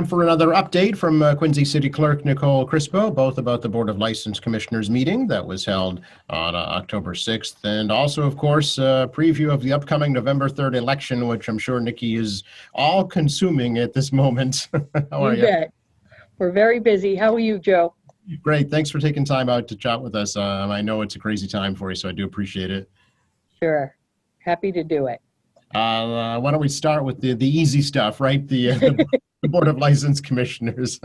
Time for another update from Quincy City Clerk Nicole Crispo, both about the Board of License Commissioners meeting that was held on October 6th, and also, of course, a preview of the upcoming November 3rd election, which I'm sure Nikki is all consuming at this moment. How are You you? bet. We're very busy. How are you, Joe? Great. Thanks for taking time out to chat with us. I know it's a crazy time for you, so I do appreciate it. Sure. Happy to do it. Why don't we start with the easy stuff, right? The Board of License Commissioners.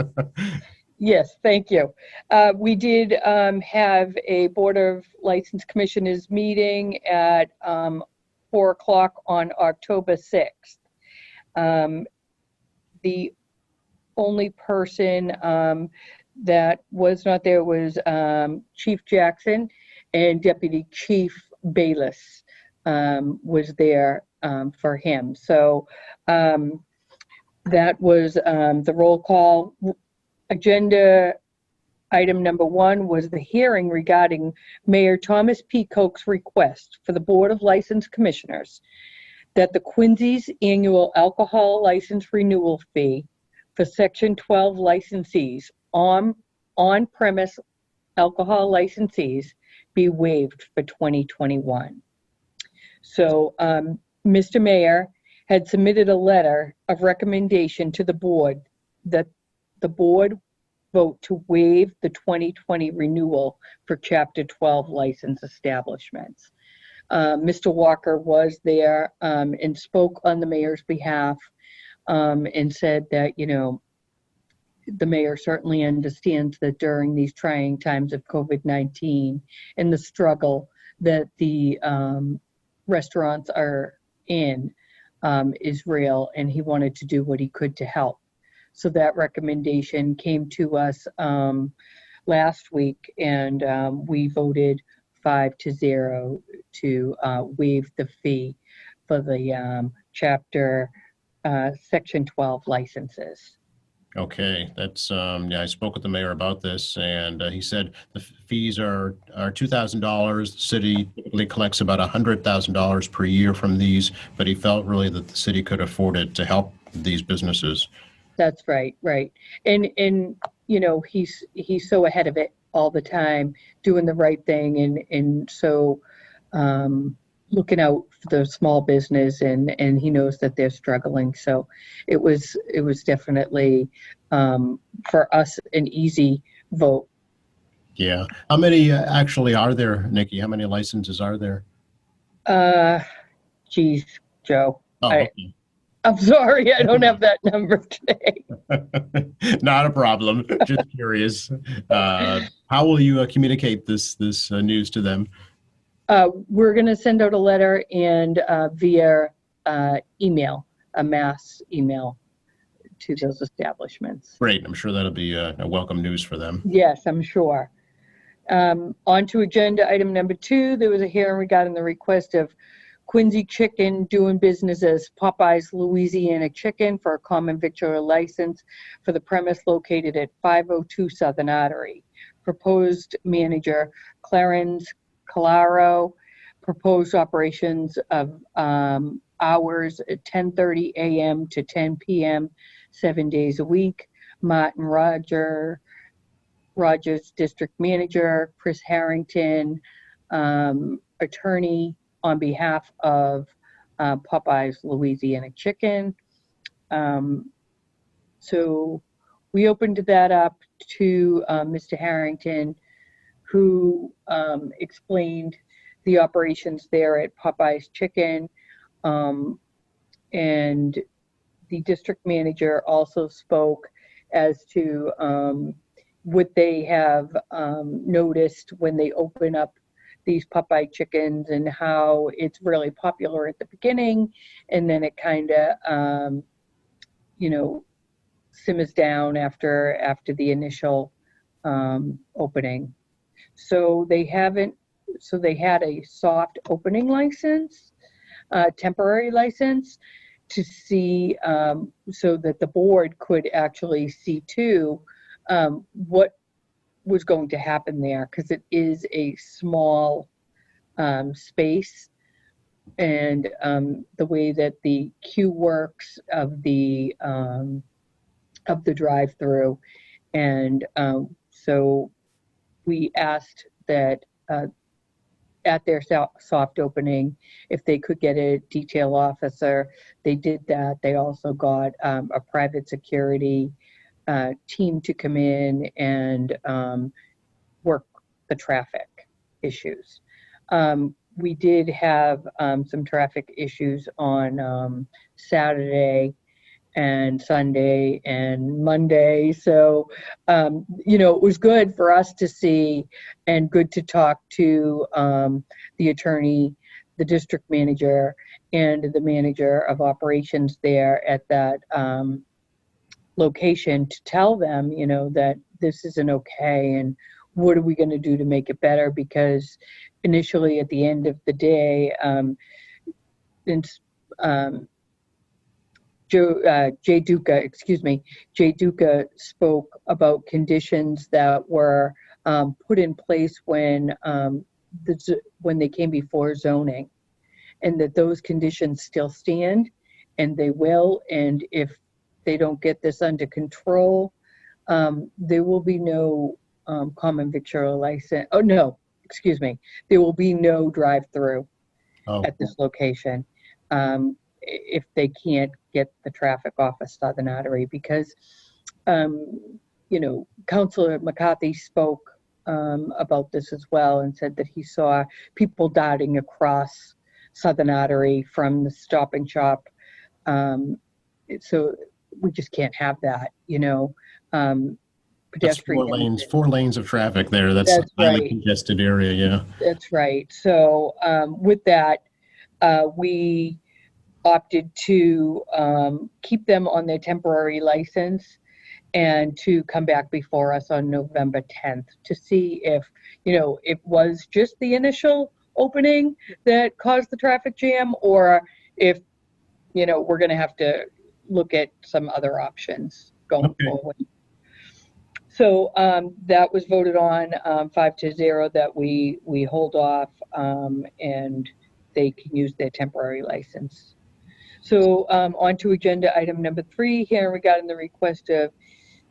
Yes, thank you. We did have a Board of License Commissioners meeting at 4 o'clock on October 6th. The only person that was not there was Chief Jackson, and Deputy Chief Bayless was there for him. So that was the roll call. Agenda item number 1 was the hearing regarding Mayor Thomas P. Koch's request for the Board of License Commissioners that the Quincy's annual alcohol license renewal fee for Section 12 licensees, on-premise alcohol licensees, be waived for 2021. So Mr. Mayor had submitted a letter of recommendation to the board that the board vote to waive the 2020 renewal for Chapter 12 license establishments. Mr. Walker was there and spoke on the mayor's behalf and said that, the mayor certainly understands that during these trying times of COVID-19 and the struggle that the restaurants are in is real, and he wanted to do what he could to help. So that recommendation came to us last week, and we voted 5-0 to waive the fee for the Chapter Section 12 licenses. Okay, that's yeah. I spoke with the mayor about this, and he said the fees are $2,000. The city typically collects about $100,000 per year from these, but he felt really that the city could afford it to help these businesses. That's right, right. And he's so ahead of it all the time, doing the right thing, and so looking out for the small business, and he knows that they're struggling. So it was definitely for us an easy vote. Yeah. How many actually are there, Nikki? How many licenses are there? Geez, Joe. Oh, okay. I'm sorry, I don't have that number today. Not a problem. Just curious. How will you communicate this news to them? We're going to send out a letter and via email, a mass email to those establishments. Great. I'm sure that'll be a welcome news for them. Yes, I'm sure. On to agenda item number 2, there was a hearing regarding the request of Quincy Chicken doing business as Popeyes Louisiana Chicken for a common victular license for the premise located at 502 Southern Artery. Proposed manager Clarence Calaro. Proposed operations of hours at 10:30 a.m. to 10 p.m. 7 days a week. Martin Rogers, district manager. Chris Harrington, attorney on behalf of Popeyes Louisiana Chicken. So we opened that up to Mr. Harrington, who explained the operations there at Popeyes Chicken. And the district manager also spoke as to what they have noticed when they open up these Popeye chickens, and how it's really popular at the beginning, and then it kind of simmers down after the initial opening. So they had a soft opening license, temporary license, to see so that the board could actually see too what was going to happen there, because it is a small space, and the way that the queue works of the of the drive-through. And so we asked that at their soft opening, if they could get a detail officer. They did that. They also got a private security team to come in and work the traffic issues. We did have some traffic issues on Saturday and Sunday and Monday. So, it was good for us to see and good to talk to the attorney, the district manager, and the manager of operations there at that location to tell them, that this isn't okay and what are we going to do to make it better? Because initially at the end of the day, Jay Duca spoke about conditions that were put in place when they came before zoning, and that those conditions still stand, and they will. And if they don't get this under control, there will be no common victual license. Oh no, excuse me. There will be no drive-through at this location. If they can't get the traffic off of Southern Artery, because, Councilor McCarthy spoke about this as well and said that he saw people darting across Southern Artery from the Stop and Shop. So we just can't have that, That's pedestrians. 4 lanes of traffic there. That's a highly right. congested area, yeah. That's right. So with that, we opted to keep them on their temporary license and to come back before us on November 10th to see if, it was just the initial opening that caused the traffic jam, or if, we're going to have to look at some other options going forward. So that was voted on 5-0 that we hold off and they can use their temporary license. So on to agenda item number 3 here regarding the request of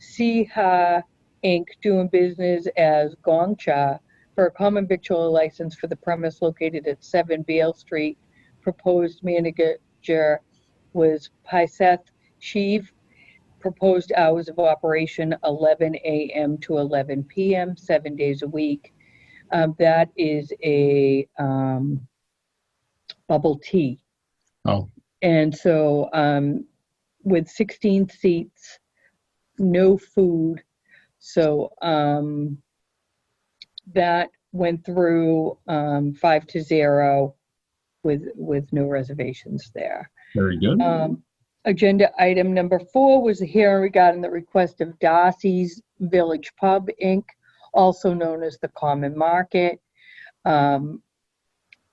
Siha Inc. doing business as Gong Cha for a common victual license for the premise located at 7 Beale Street. Proposed manager was Paiseth Shiv. Proposed hours of operation 11 a.m. to 11 p.m., 7 days a week. That is a bubble tea. Oh. And so with 16 seats, no food. So that went through 5-0 with no reservations there. Very good. Agenda item number 4 was a hearing regarding the request of Darcy's Village Pub, Inc., also known as the Common Market,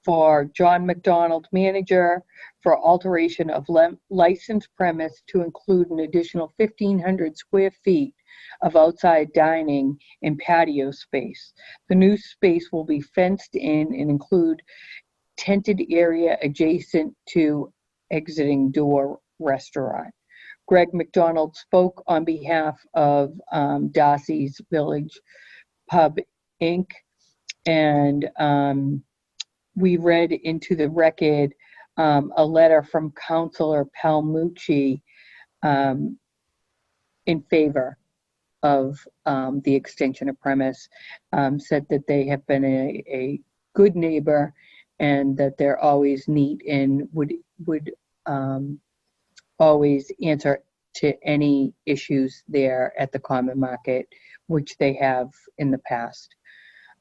for John McDonald, manager, for alteration of licensed premise to include an additional 1,500 square feet of outside dining and patio space. The new space will be fenced in and include tented area adjacent to exiting door restaurant. Greg McDonald spoke on behalf of Darcy's Village Pub, Inc., and we read into the record a letter from Councilor Palmucci in favor of the extension of premise, said that they have been a good neighbor and that they're always neat and would always answer to any issues there at the Common Market, which they have in the past.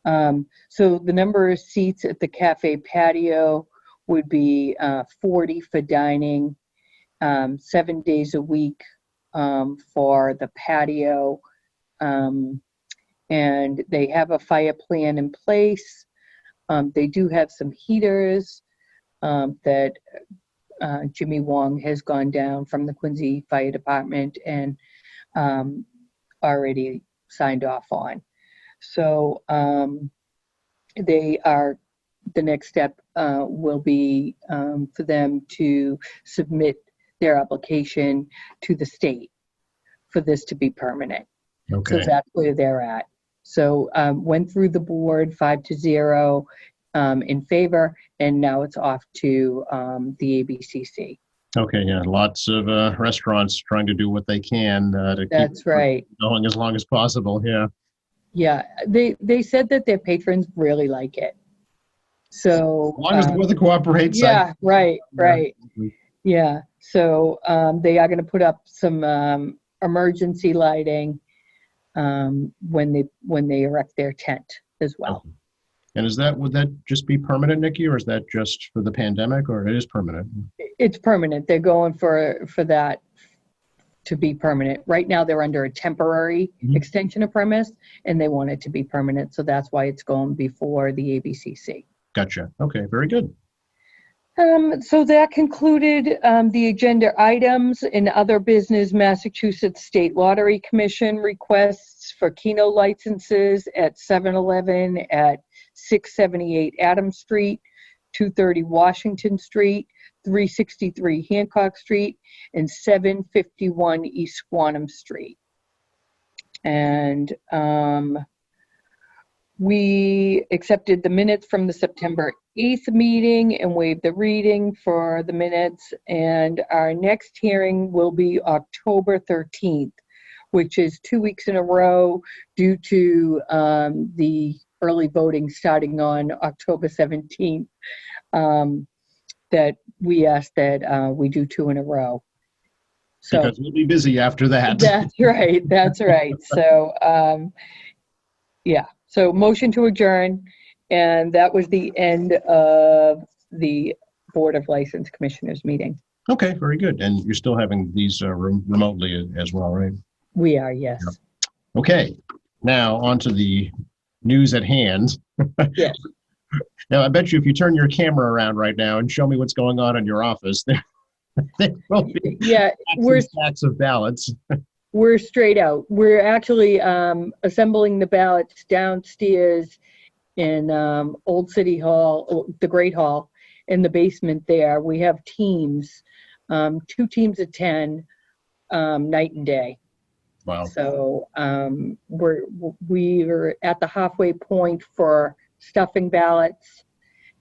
So the number of seats at the cafe patio would be 40 for dining, 7 days a week for the patio, and they have a fire plan in place. They do have some heaters that Jimmy Wong has gone down from the Quincy Fire Department and already signed off on. So the next step will be for them to submit their application to the state for this to be permanent. So Okay. that's where they're at. So went through the board 5-0 in favor, and now it's off to the ABCC. Okay. Yeah. Lots of restaurants trying to do what they can to keep That's right. going as long as possible. Yeah. Yeah, they said that their patrons really like it. So As long as the weather cooperates. yeah, right, right. Yeah. Yeah, so they are going to put up some emergency lighting when they erect their tent as well. Okay. And would that just be permanent, Nikki, or is that just for the pandemic, or it is permanent? It's permanent. They're going for that to be permanent. Right now, they're under a temporary extension of premise, and they want it to be permanent. So that's why it's going before the ABCC. Gotcha. Okay. Very good. So that concluded the agenda items. In other business, Massachusetts State Lottery Commission requests for Keno licenses at 7-Eleven at 678 Adams Street, 230 Washington Street, 363 Hancock Street, and 751 East Squantum Street. And we accepted the minutes from the September 8th meeting and waived the reading for the minutes. And our next hearing will be October 13th, which is 2 weeks in a row due to the early voting starting on October 17th, that we asked that we do 2 in a row. So Because we'll be busy after that. that's right. That's right. So, yeah. So motion to adjourn, and that was the end of the Board of License Commissioners meeting. Okay, very good. And you're still having these remotely as well, right? We are, yes. Yep. Okay, now on to the news at hand. Yes. Now, I bet you if you turn your camera around right now and show me what's going on in your office, there will be Yeah, stacks of ballots. we're straight out. We're actually assembling the ballots downstairs in Old City Hall, the Great Hall, in the basement there. We have teams, 2 teams of 10, night and day. Wow. So we're at the halfway point for stuffing ballots,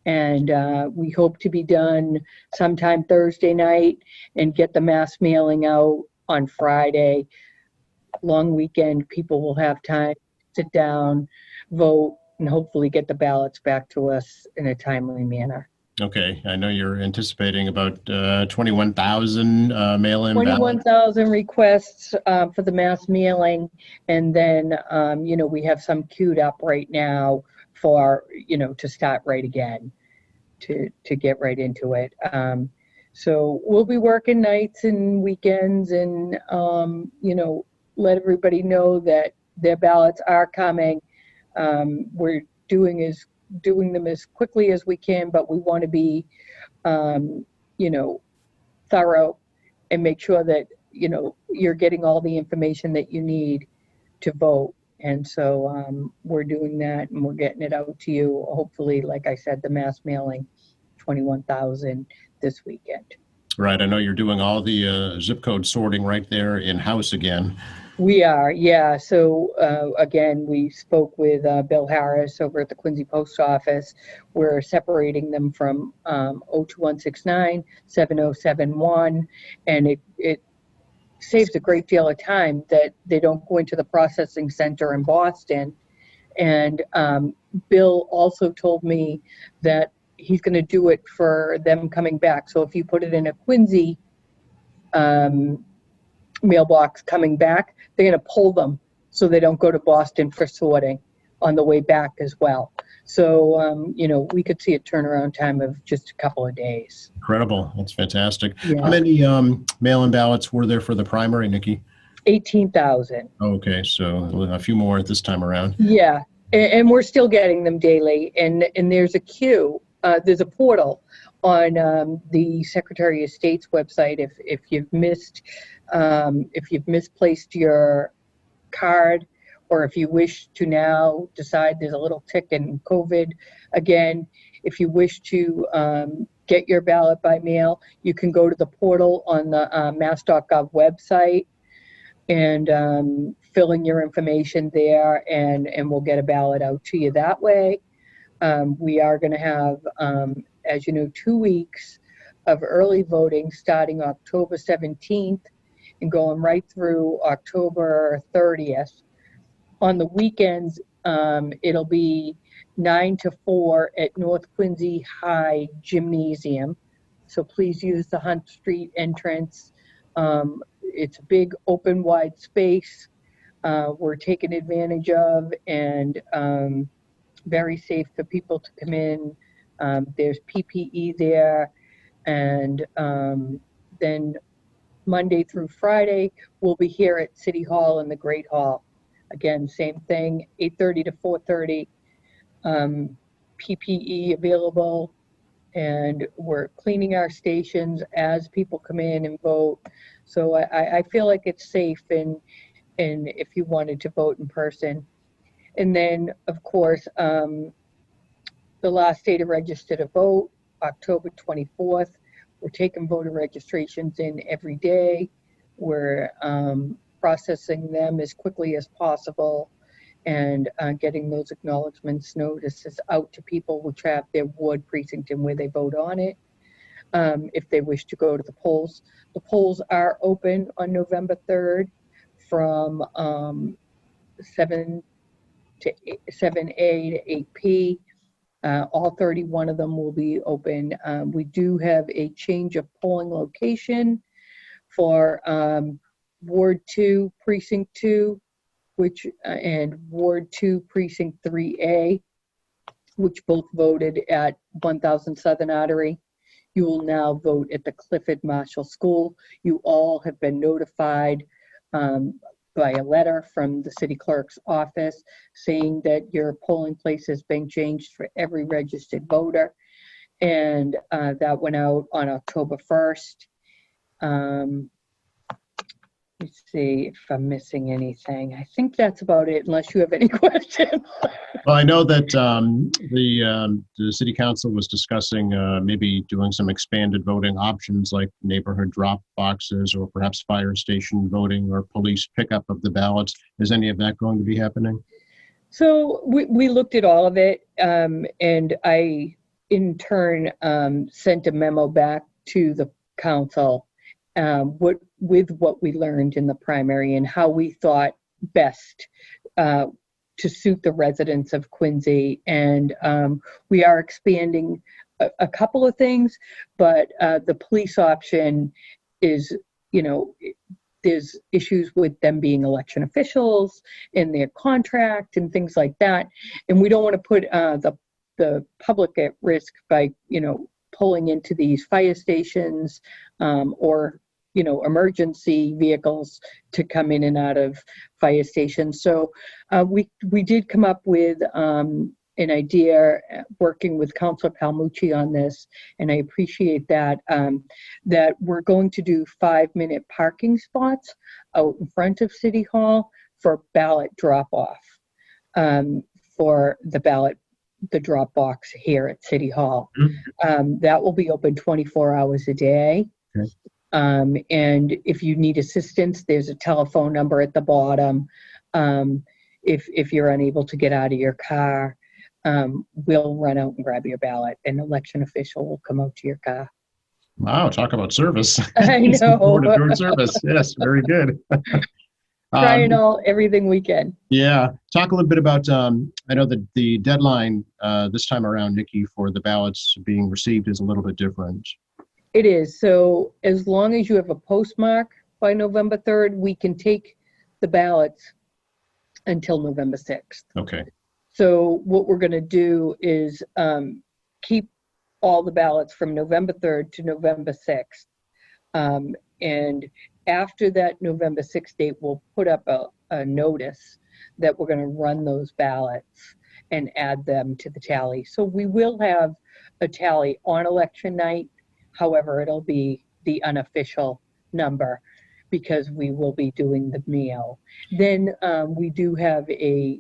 and we hope to be done sometime Thursday night and get the mass mailing out on Friday. Long weekend, people will have time to sit down, vote, and hopefully get the ballots back to us in a timely manner. Okay, I know you're anticipating about 21,000 mail-in ballots. 21,000 requests for the mass mailing, and then we have some queued up right now for to start right again, to get right into it. So we'll be working nights and weekends, and let everybody know that their ballots are coming. We're doing them as quickly as we can, but we want to be, thorough and make sure that, you're getting all the information that you need to vote. And so we're doing that, and we're getting it out to you. Hopefully, like I said, the mass mailing, 21,000 this weekend. Right. I know you're doing all the zip code sorting right there in-house again. We are, yeah. So again, we spoke with Bill Harris over at the Quincy Post Office. We're separating them from 02169, 7071, and it saves a great deal of time that they don't go into the processing center in Boston. And Bill also told me that he's going to do it for them coming back. So if you put it in a Quincy mailbox coming back, they're going to pull them so they don't go to Boston for sorting on the way back as well. So, we could see a turnaround time of just a couple of days. Incredible. That's fantastic. Yeah. How many mail-in ballots were there for the primary, Nikki? 18,000. Okay, so a few more this time around. Yeah, and we're still getting them daily. And there's a queue. There's a portal on the Secretary of State's website. If you've misplaced your card, or if you wish to now decide, there's a little tick in COVID again. If you wish to get your ballot by mail, you can go to the portal on the mass.gov website. and fill in your information there, and we'll get a ballot out to you that way. We are going to have, as you know, 2 weeks of early voting starting October 17th and going right through October 30th. On the weekends, it'll be 9 to 4 at North Quincy High Gymnasium. So please use the Hunt Street entrance. It's a big, open, wide space. We're taking advantage of, and very safe for people to come in. There's PPE there, and then Monday through Friday, we'll be here at City Hall in the Great Hall. Again, same thing, 8:30 to 4:30. PPE available, and we're cleaning our stations as people come in and vote. So I feel like it's safe, and if you wanted to vote in person. And then, of course, the last day to register to vote, October 24th. We're taking voter registrations in every day. We're processing them as quickly as possible, and getting those acknowledgements notices out to people which have their ward precinct and where they vote on it. If they wish to go to the polls. The polls are open on November 3rd from 7 7A to 8P. All 31 of them will be open. We do have a change of polling location for Ward 2, Precinct 2, which and Ward 2, Precinct 3A, which both voted at 1000 Southern Artery. You will now vote at the Clifford Marshall School. You all have been notified by a letter from the city clerk's office saying that your polling place has been changed for every registered voter. And that went out on October 1st. Let's see if I'm missing anything. I think that's about it, unless you have any questions. Well, I know that the city council was discussing maybe doing some expanded voting options like neighborhood drop boxes or perhaps fire station voting or police pickup of the ballots. Is any of that going to be happening? So we looked at all of it, and I, in turn, sent a memo back to the council with what we learned in the primary and how we thought best to suit the residents of Quincy. And we are expanding a couple of things, but the police option is, you know, there's issues with them being election officials in their contract and things like that. And we don't want to put the public at risk by, you know, pulling into these fire stations or, you know, emergency vehicles to come in and out of fire stations. So we did come up with an idea, working with Councilor Palmucci on this, and I appreciate that, that we're going to do 5-minute parking spots out in front of City Hall for ballot drop-off, for the drop box here at City Hall. That will be open 24 hours a day. Okay. And if you need assistance, there's a telephone number at the bottom. If you're unable to get out of your car, we'll run out and grab your ballot. An election official will come out to your car. Wow, talk about service. I know. Door-to-door service. Yes, very good. Trying everything we can. Yeah. Talk a little bit about, I know that the deadline this time around, Nikki, for the ballots being received is a little bit different. It is. So as long as you have a postmark by November 3rd, we can take the ballots until November 6th. Okay. So what we're going to do is keep all the ballots from November 3rd to November 6th. And after that November 6th date, we'll put up a notice that we're going to run those ballots and add them to the tally. So we will have a tally on election night. However, it'll be the unofficial number because we will be doing the mail. Then we do have a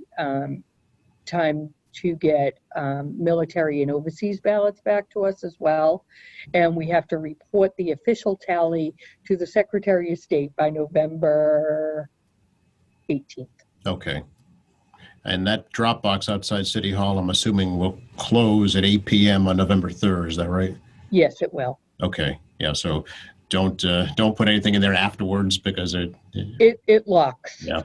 time to get military and overseas ballots back to us as well. And we have to report the official tally to the Secretary of State by November 18th. Okay. And that drop box outside City Hall, I'm assuming, will close at 8 p.m. on November 3rd. Is that right? Yes, it will. Okay. Yeah. So don't put anything in there afterwards because It locks. yeah.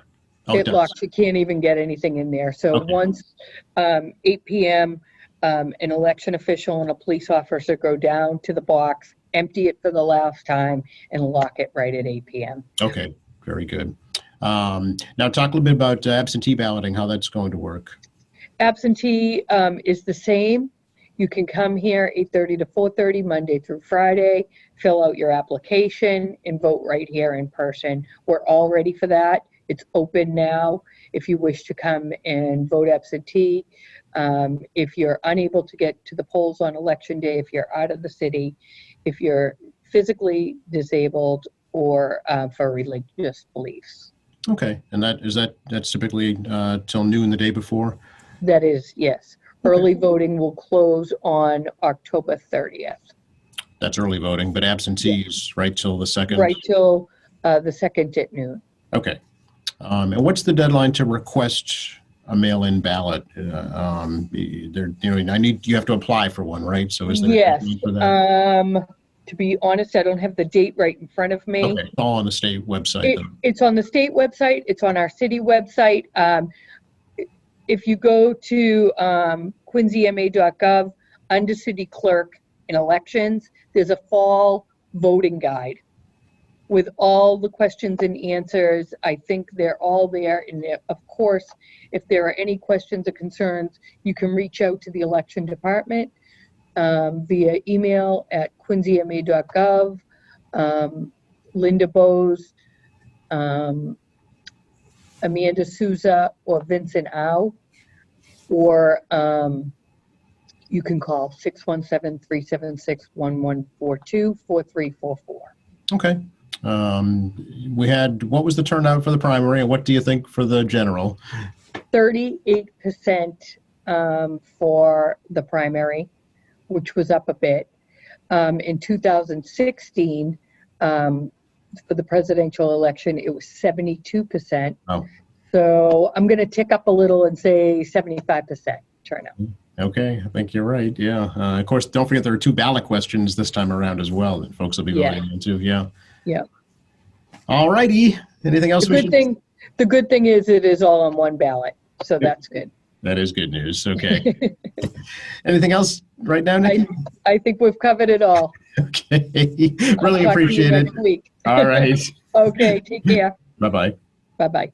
Oh, It does. locks. You can't even get anything in there. So Okay. once 8 p.m., an election official and a police officer go down to the box, empty it for the last time, and lock it right at 8 p.m. Okay. Very good. Now talk a little bit about absentee balloting, how that's going to work. Absentee is the same. You can come here 8:30 to 4:30 Monday through Friday, fill out your application, and vote right here in person. We're all ready for that. It's open now if you wish to come and vote absentee. If you're unable to get to the polls on election day, if you're out of the city, if you're physically disabled, or for religious beliefs. Okay. And that's typically till noon the day before? That is, yes. Early voting will close on October 30th. That's early voting, but absentees right till the 2nd? Right till the 2nd at noon. Okay. And what's the deadline to request a mail-in ballot? You have to apply for one, right? So is there a Yes. deadline for that? To be honest, I don't have the date right in front of me. Okay, it's all on the state website. Then. It's on the state website. It's on our city website. If you go to quincyma.gov, under city clerk and elections, there's a fall voting guide with all the questions and answers. I think they're all there. And of course, if there are any questions or concerns, you can reach out to the election department via email at quincyma.gov, Linda Bose, Amanda Souza, or Vincent Au, or you can call 617-376-1142, 4344. Okay. What was the turnout for the primary and what do you think for the general? 38% for the primary, which was up a bit. In 2016, for the presidential election, it was 72%. Oh. So I'm going to tick up a little and say 75% turnout. Okay, I think you're right. Yeah. Of course, don't forget there are 2 ballot questions this time around as well that folks will be voting on too. Yeah. Yeah. All righty. Anything else? The good thing is it is all on one ballot, so that's good. That is good news. Okay. Anything else right now, Nikki? I think we've covered it all. Okay. I'll Really talk to you appreciate it. next week. All right. Okay, take care. Bye-bye. Bye-bye.